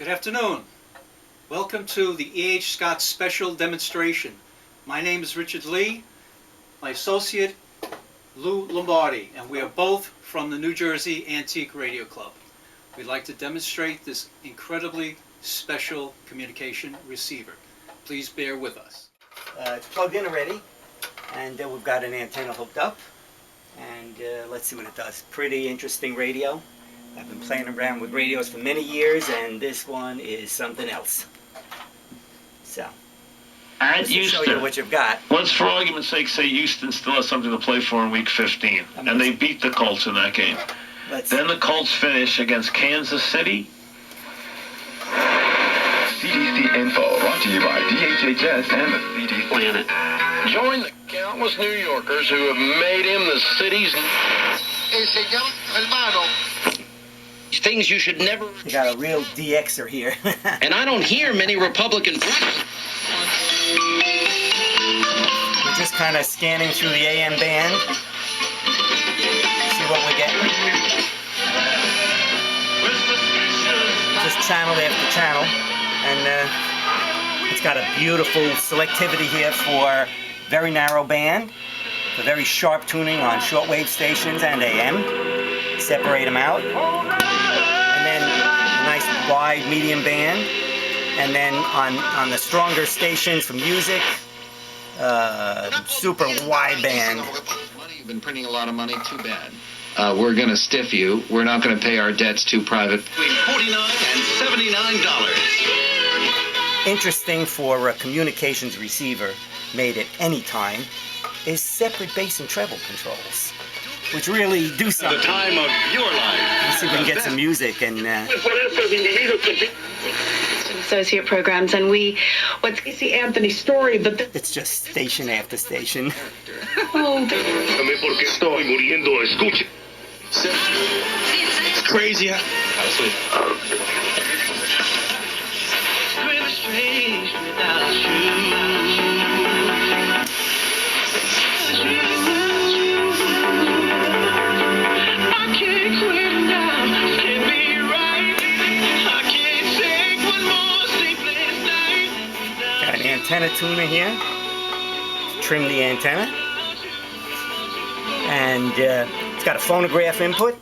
Good afternoon. Welcome to the E.H. Scott Special Demonstration. My name is Richard Lee, my associate Lou Lombardi, and we are both from the New Jersey Antique Radio Club. We'd like to demonstrate this incredibly special communication receiver. Please bear with us. It's plugged in already, and we've got an antenna hooked up, and let's see what it does. Pretty interesting radio. I've been playing around with radios for many years, and this one is something else. So, At show you what you've got. Let's, for argument's sake, say Houston still has something to play for in Week 15, and they beat the Colts in that game. Then the Colts finish against Kansas City. CDC info brought to you by DHHS and the CDC. Planet. Join the countless New Yorkers who have made him the city's... Things you should never... You got a real DXer here. And I don't hear many Republican... We're just kind of scanning through the AM band. See what we're getting. Just channel after channel. And it's got a beautiful selectivity here for very narrow band, for very sharp tuning on shortwave stations and AM. Separate them out. And then a nice wide medium band. And then on the stronger stations for music, super wide band. You've been printing a lot of money, too bad. We're going to stiff you. We're not going to pay our debts too private. Between $49 and $79. Interesting for a communications receiver made at any time is separate bass and treble controls, which really do something. The time of your life. Let's see if we can get some music and associate programs, and what's Casey Anthony's story, but it's just station after station. Oh, It's crazy. Got an antenna tuner here. Trim the antenna. And it's got a phonograph input.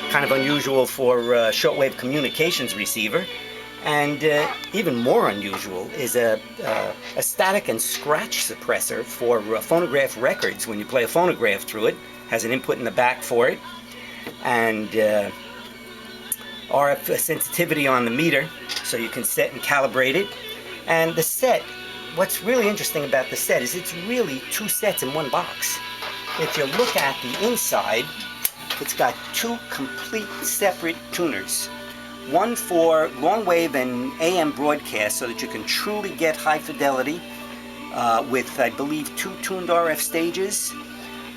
Kind of unusual for shortwave communications receiver. And even more unusual is a static and scratch suppressor for phonograph records. When you play a phonograph through it, has an input in the back for it. And RF sensitivity on the meter, so you can set and calibrate it. And the set, what's really interesting about the set is it's really two sets in one box. If you look at the inside, it's got two complete separate tuners. One for long wave and AM broadcast so that you can truly get high fidelity with, I believe, 2 tuned RF stages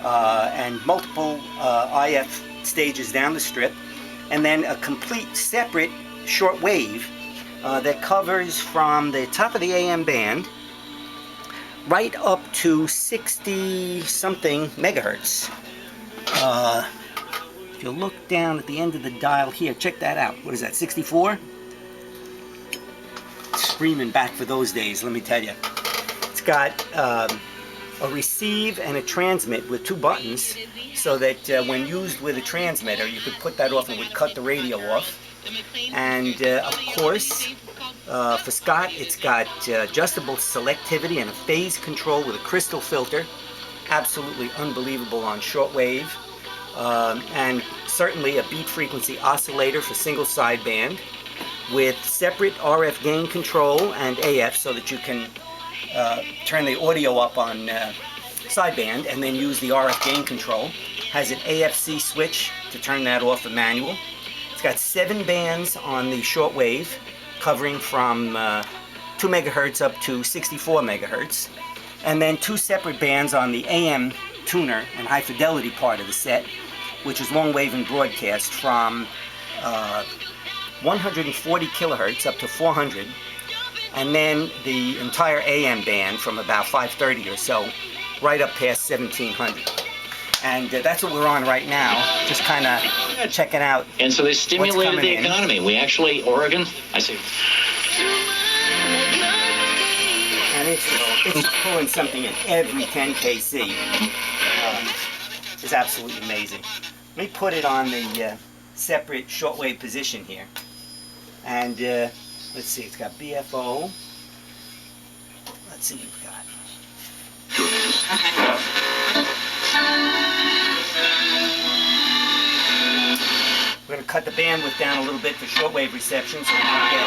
and multiple IF stages down the strip. And then a complete separate short wave that covers from the top of the AM band right up to 60-something megahertz. If you look down at the end of the dial here, check that out. What is that, 64? Screaming back for those days, let me tell you. It's got a receive and a transmit with 2 buttons, so that when used with a transmitter, you could put that off and would cut the radio off. And of course, for Scott, it's got adjustable selectivity and a phase control with a crystal filter. Absolutely unbelievable on shortwave. And certainly a beat frequency oscillator for single sideband with separate RF gain control and AF so that you can turn the audio up on sideband and then use the RF gain control. Has an AFC switch to turn that off the manual. It's got 7 bands on the shortwave covering from 2 megahertz up to 64 megahertz. And then 2 separate bands on the AM tuner and high fidelity part of the set, which is long wave and broadcast from 140 kilohertz up to 400, and then the entire AM band from about 530 or so right up past 1700. And that's what we're on right now, just kind of checking out. And so they stimulated coming the in. economy. We actually, Oregon, I say, And it's just pulling something in every 10 kc. It's absolutely amazing. Let me put it on the separate shortwave position here. And let's see, it's got BFO. Let's see what we've got. We're going to cut the bandwidth down a little bit for shortwave reception so we can get a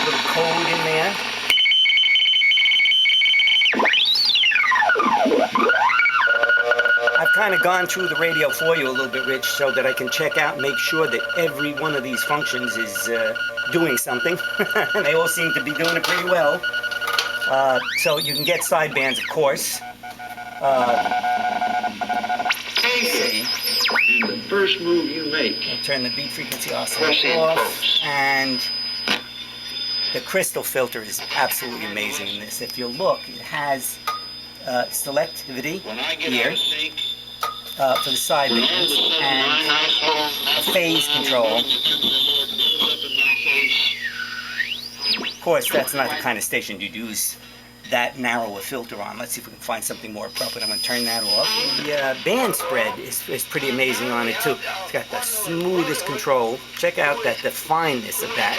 little code in there. I've kind of gone through the radio for you a little bit, Rich, so that I can check out and make sure that every one of these functions is doing something. And they all seem to be doing it pretty well. So you can get sidebands, of course. The first move you make. I'll turn the beat frequency oscillator off. And the crystal filter is absolutely amazing in this. If you look, it has selectivity here for the sidebands and a phase control. Of course, that's not the kind of station you'd use that narrow a filter on. Let's see if we can find something more appropriate. I'm going to turn that off. The band spread is pretty amazing on it too. It's got the smoothest control. Check out the fineness of that.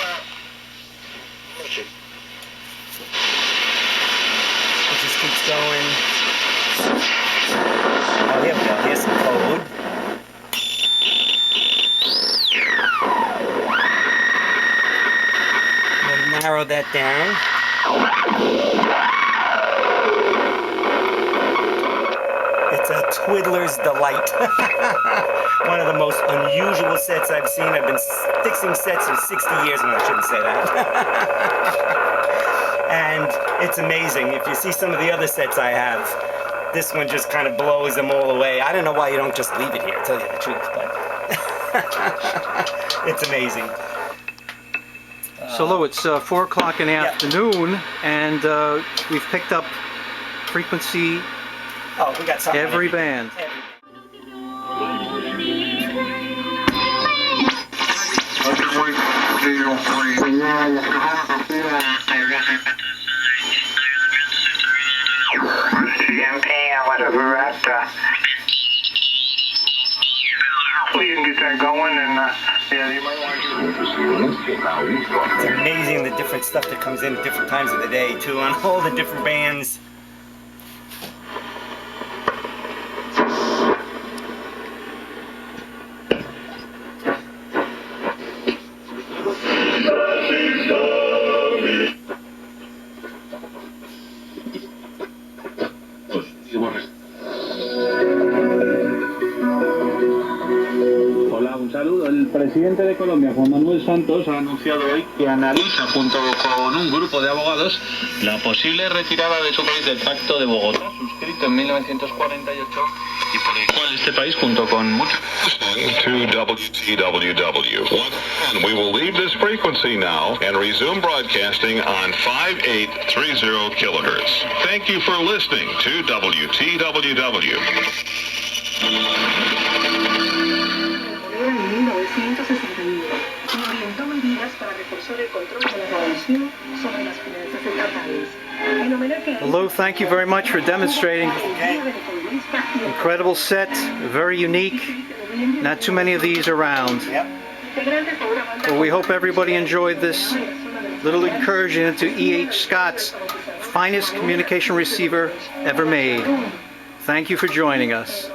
It just keeps going. Oh, here we go. Here's some code. We'll narrow that down. It's a twiddler's delight. One of the most unusual sets I've seen. I've been fixing sets for 60 years, and I shouldn't say that. And it's amazing. If you see some of the other sets I have, this one just kind of blows them all away. I don't know why you don't just leave it here, to tell you the truth, but it's amazing. So Lou, it's 4 o'clock in the afternoon, and we've picked up frequency Oh, we got something. every band. You can get that going, and yeah, you might want to. It's amazing the different stuff that comes in at different times of the day, too, on all the different bands. Un saludo. El presidente de Colombia, Juan Manuel Santos, ha anunciado hoy que analiza junto con un grupo de abogados la posible retirada de su país del Pacto de Bogotá, suscrito en 1948, y por el cual este país, junto con muchos... To WTWW. And we will leave this frequency now and resume broadcasting on 5830 kilohertz. Thank you for listening to WTWW. En 1961 y orientó medidas para reforzar el control de la navegación sobre las finanzas estatales. En homenaje a Lou, thank you very much for demonstrating. Incredible set, very unique. Not too many of these around. Well, we hope everybody enjoyed this little incursion into E.H. Scott's finest communication receiver ever made. Thank you for joining us.